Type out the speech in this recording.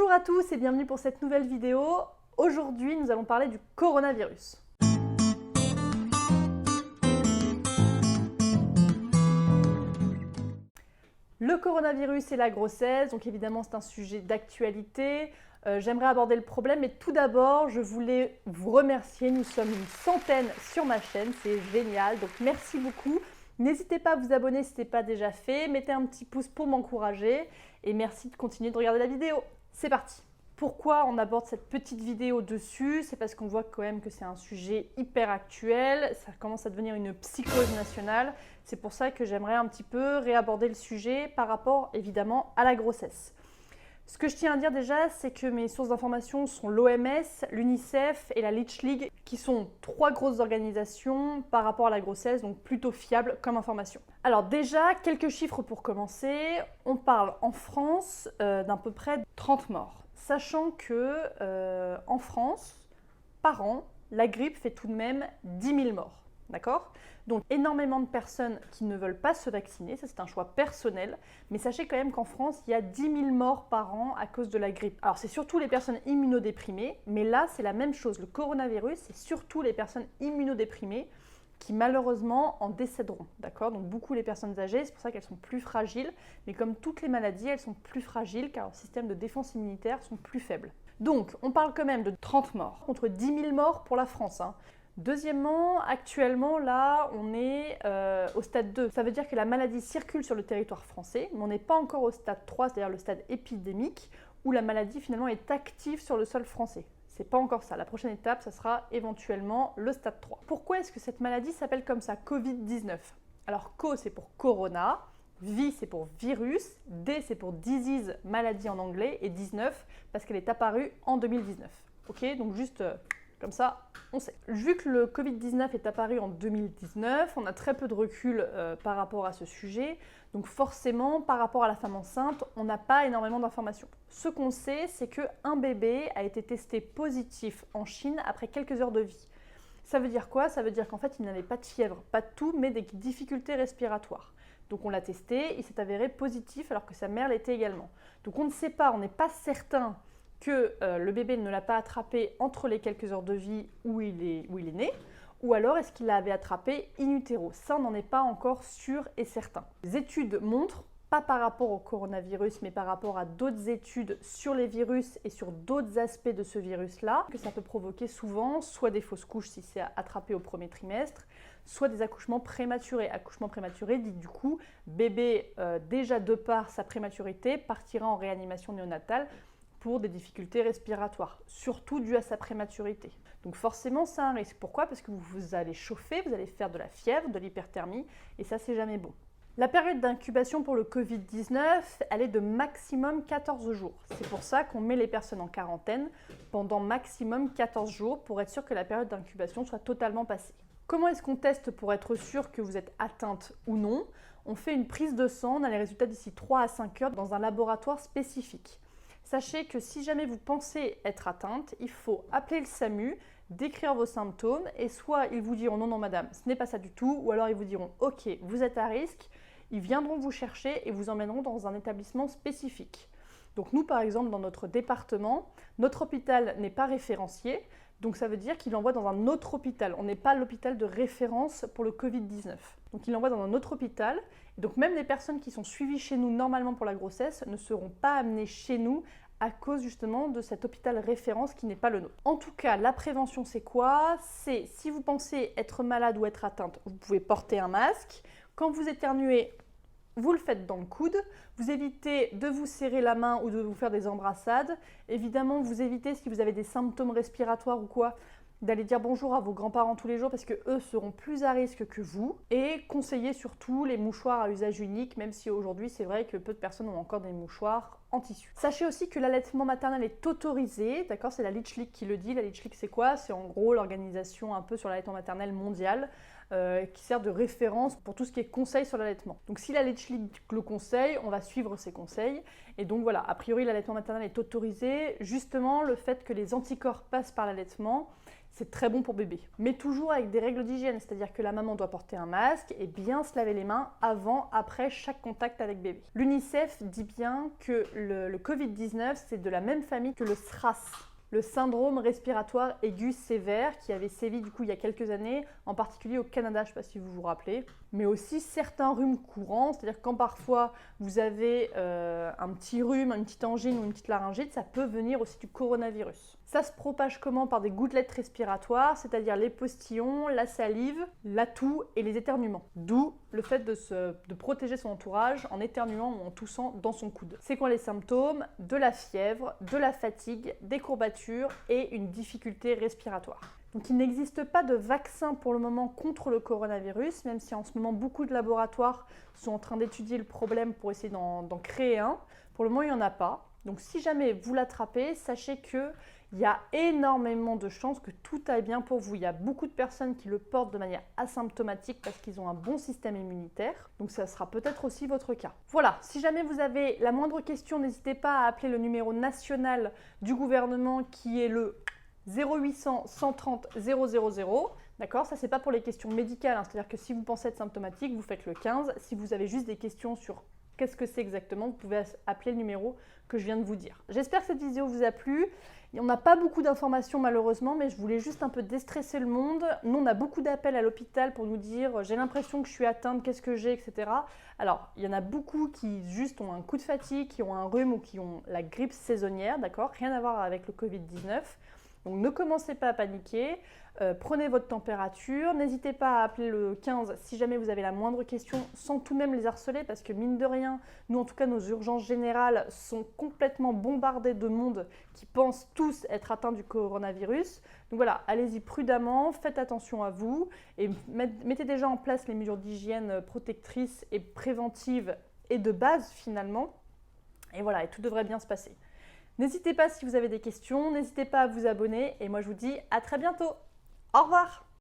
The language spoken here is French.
Bonjour à tous et bienvenue pour cette nouvelle vidéo. Aujourd'hui, nous allons parler du coronavirus. Le coronavirus et la grossesse, donc évidemment c'est un sujet d'actualité. J'aimerais aborder le problème, mais tout d'abord, je voulais vous remercier. Nous sommes une centaine sur ma chaîne, c'est génial, donc merci beaucoup. N'hésitez pas à vous abonner si ce n'est pas déjà fait, mettez un petit pouce pour m'encourager et merci de continuer de regarder la vidéo. C'est parti! Pourquoi on aborde cette petite vidéo dessus? C'est parce qu'on voit quand même que c'est un sujet hyper actuel, ça commence à devenir une psychose nationale. C'est pour ça que j'aimerais un petit peu réaborder le sujet par rapport évidemment à la grossesse. Ce que je tiens à dire déjà, c'est que mes sources d'information sont l'OMS, l'UNICEF et la Leech League, qui sont trois grosses organisations par rapport à la grossesse, donc plutôt fiables comme information. Alors déjà, quelques chiffres pour commencer. On parle en France d'à peu près 30 morts. Sachant que en France, par an, la grippe fait tout de même 10 000 morts. D'accord? Donc énormément de personnes qui ne veulent pas se vacciner, ça c'est un choix personnel, mais sachez quand même qu'en France, il y a 10 000 morts par an à cause de la grippe. Alors c'est surtout les personnes immunodéprimées, mais là c'est la même chose, le coronavirus, c'est surtout les personnes immunodéprimées qui malheureusement en décéderont, d'accord? Donc beaucoup les personnes âgées, c'est pour ça qu'elles sont plus fragiles, mais comme toutes les maladies, elles sont plus fragiles car leur système de défense immunitaire sont plus faibles. Donc on parle quand même de 30 morts, contre 10 000 morts pour la France, hein. Deuxièmement, actuellement, là, on est au stade 2. Ça veut dire que la maladie circule sur le territoire français, mais on n'est pas encore au stade 3, c'est-à-dire le stade épidémique, où la maladie finalement est active sur le sol français. C'est pas encore ça. La prochaine étape, ça sera éventuellement le stade 3. Pourquoi est-ce que cette maladie s'appelle comme ça, Covid-19? Alors, CO, c'est pour corona, V, c'est pour virus, D, c'est pour disease, maladie en anglais, et 19, parce qu'elle est apparue en 2019. Ok, donc juste... Comme ça, on sait. Vu que le Covid-19 est apparu en 2019, on a très peu de recul par rapport à ce sujet. Donc forcément, par rapport à la femme enceinte, on n'a pas énormément d'informations. Ce qu'on sait, c'est qu'un bébé a été testé positif en Chine après quelques heures de vie. Ça veut dire quoi? Ça veut dire qu'en fait, il n'avait pas de fièvre, pas de toux, mais des difficultés respiratoires. Donc on l'a testé, il s'est avéré positif alors que sa mère l'était également. Donc on ne sait pas, on n'est pas certain que le bébé ne l'a pas attrapé entre les quelques heures de vie où il est né, ou alors est-ce qu'il l'avait attrapé in utero? Ça, on n'en est pas encore sûr et certain. Les études montrent, pas par rapport au coronavirus, mais par rapport à d'autres études sur les virus et sur d'autres aspects de ce virus-là, que ça peut provoquer souvent soit des fausses couches si c'est attrapé au premier trimestre, soit des accouchements prématurés. Accouchement prématuré dit du coup, bébé déjà de par sa prématurité partira en réanimation néonatale pour des difficultés respiratoires, surtout dues à sa prématurité. Donc forcément, c'est un risque. Pourquoi? Parce que vous allez chauffer, vous allez faire de la fièvre, de l'hyperthermie, et ça, c'est jamais bon. La période d'incubation pour le Covid-19, elle est de maximum 14 jours. C'est pour ça qu'on met les personnes en quarantaine pendant maximum 14 jours pour être sûr que la période d'incubation soit totalement passée. Comment est-ce qu'on teste pour être sûr que vous êtes atteinte ou non? On fait une prise de sang, on a les résultats d'ici 3 à 5 heures dans un laboratoire spécifique. Sachez que si jamais vous pensez être atteinte, il faut appeler le SAMU, décrire vos symptômes et soit ils vous diront non madame, ce n'est pas ça du tout, ou alors ils vous diront ok, vous êtes à risque, ils viendront vous chercher et vous emmèneront dans un établissement spécifique. Donc nous par exemple dans notre département, notre hôpital n'est pas référencié, donc ça veut dire qu'il envoie dans un autre hôpital. On n'est pas l'hôpital de référence pour le Covid-19. Donc il envoie dans un autre hôpital. Et donc même les personnes qui sont suivies chez nous normalement pour la grossesse ne seront pas amenées chez nous à cause justement de cet hôpital référence qui n'est pas le nôtre. En tout cas, la prévention c'est quoi? C'est si vous pensez être malade ou être atteinte, vous pouvez porter un masque. Quand vous éternuez, vous le faites dans le coude, vous évitez de vous serrer la main ou de vous faire des embrassades. Évidemment, vous évitez, si vous avez des symptômes respiratoires ou quoi, d'aller dire bonjour à vos grands-parents tous les jours parce qu'eux seront plus à risque que vous. Et conseillez surtout les mouchoirs à usage unique, même si aujourd'hui c'est vrai que peu de personnes ont encore des mouchoirs en tissu. Sachez aussi que l'allaitement maternel est autorisé, d'accord? C'est la Leech League qui le dit. La Leech League c'est quoi? C'est en gros l'organisation un peu sur l'allaitement maternel mondial. qui sert de référence pour tout ce qui est conseils sur l'allaitement. Donc si la Leche League le conseille, on va suivre ses conseils. Et donc voilà, a priori l'allaitement maternel est autorisé. Justement, le fait que les anticorps passent par l'allaitement, c'est très bon pour bébé. Mais toujours avec des règles d'hygiène, c'est-à-dire que la maman doit porter un masque et bien se laver les mains avant, après chaque contact avec bébé. L'UNICEF dit bien que le Covid-19, c'est de la même famille que le SRAS, le syndrome respiratoire aigu sévère, qui avait sévi du coup il y a quelques années, en particulier au Canada, je ne sais pas si vous vous rappelez, mais aussi certains rhumes courants, c'est-à-dire quand parfois vous avez un petit rhume, une petite angine ou une petite laryngite, ça peut venir aussi du coronavirus. Ça se propage comment? Par des gouttelettes respiratoires, c'est-à-dire les postillons, la salive, la toux et les éternuements. D'où le fait de protéger son entourage en éternuant ou en toussant dans son coude. C'est quoi les symptômes? De la fièvre, de la fatigue, des courbatures et une difficulté respiratoire. Donc il n'existe pas de vaccin pour le moment contre le coronavirus, même si en ce moment beaucoup de laboratoires sont en train d'étudier le problème pour essayer d'en créer un. Pour le moment, il n'y en a pas. Donc si jamais vous l'attrapez, sachez qu'il y a énormément de chances que tout aille bien pour vous. Il y a beaucoup de personnes qui le portent de manière asymptomatique parce qu'ils ont un bon système immunitaire. Donc ça sera peut-être aussi votre cas. Voilà, si jamais vous avez la moindre question, n'hésitez pas à appeler le numéro national du gouvernement qui est le 0800 130 000. D'accord, ça c'est pas pour les questions médicales, hein. C'est-à-dire que si vous pensez être symptomatique, vous faites le 15. Si vous avez juste des questions sur qu'est-ce que c'est exactement, vous pouvez appeler le numéro que je viens de vous dire. J'espère que cette vidéo vous a plu. On n'a pas beaucoup d'informations malheureusement, mais je voulais juste un peu déstresser le monde. Nous, on a beaucoup d'appels à l'hôpital pour nous dire « j'ai l'impression que je suis atteinte, qu'est-ce que j'ai », etc. Alors, il y en a beaucoup qui juste ont un coup de fatigue, qui ont un rhume ou qui ont la grippe saisonnière, d'accord, rien à voir avec le Covid-19. Donc ne commencez pas à paniquer, prenez votre température, n'hésitez pas à appeler le 15 si jamais vous avez la moindre question sans tout de même les harceler parce que mine de rien, nous en tout cas nos urgences générales sont complètement bombardées de monde qui pensent tous être atteints du coronavirus. Donc voilà, allez-y prudemment, faites attention à vous et mettez déjà en place les mesures d'hygiène protectrices et préventives et de base finalement. Et voilà, et tout devrait bien se passer. N'hésitez pas si vous avez des questions, n'hésitez pas à vous abonner et moi je vous dis à très bientôt. Au revoir!